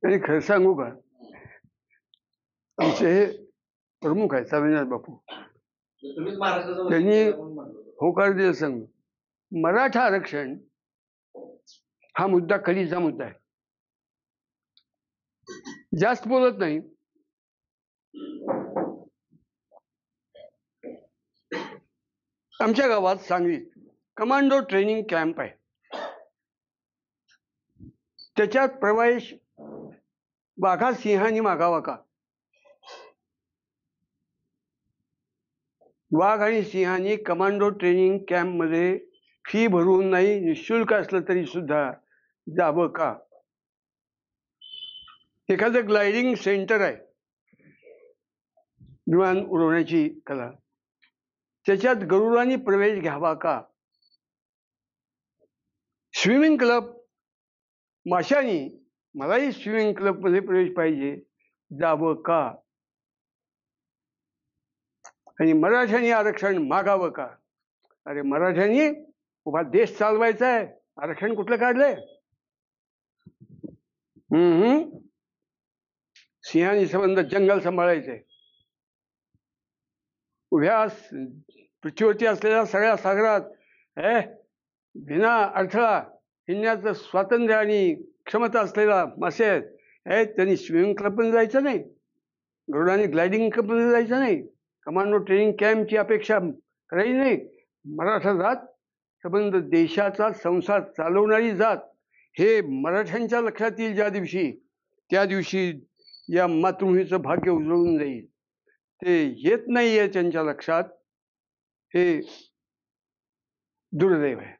आणि खरं सांगू का, आमचे हे प्रमुख आहेत स्वामीनाथ बापू, त्यांनी होकार दिला. सांग, मराठा आरक्षण हा मुद्दा कलीचा मुद्दा आहे. जास्त बोलत नाही. आमच्या गावात सांगलीत कमांडो ट्रेनिंग कॅम्प आहे. त्याच्यात प्रवेश वाघा सिंहानी मागावा का? वाघ आणि सिंहानी कमांडो ट्रेनिंग कॅम्प मध्ये फी भरून नाही, निशुल्क असलं तरी सुद्धा जावं का? एखादं ग्लायडिंग सेंटर आहे, विमान उडवण्याची कला, त्याच्यात गरुडांनी प्रवेश घ्यावा का? स्विमिंग क्लब माशानी, मलाही स्विमिंग क्लब मध्ये प्रवेश पाहिजे, जावं का? आणि मराठ्यांनी आरक्षण मागावं का? अरे मराठ्यांनी उभा देश चालवायचा आहे, आरक्षण कुठलं काढलंय? सिंहानी संबंध जंगल सांभाळायचंय. उभ्या पृथ्वीवरती असलेल्या सगळ्या सागरात बिना अडथळा हिंडण्याचं स्वातंत्र्य आणि क्षमता असलेला मासे आहेत. त्यांनी स्विमिंग क्लबमध्ये जायचं नाही, गरुडांनी ग्लायडिंग क्लबमध्ये जायचं नाही, कमांडो ट्रेनिंग कॅम्पची अपेक्षा करायची नाही. मराठा जात संबंध देशाचा संसार चालवणारी जात हे मराठ्यांच्या लक्षात येईल ज्या दिवशी, त्या दिवशी या मातृभूमीचं भाग्य उजळून जाईल. ते येत नाहीये त्यांच्या लक्षात, हे दुर्दैव आहे.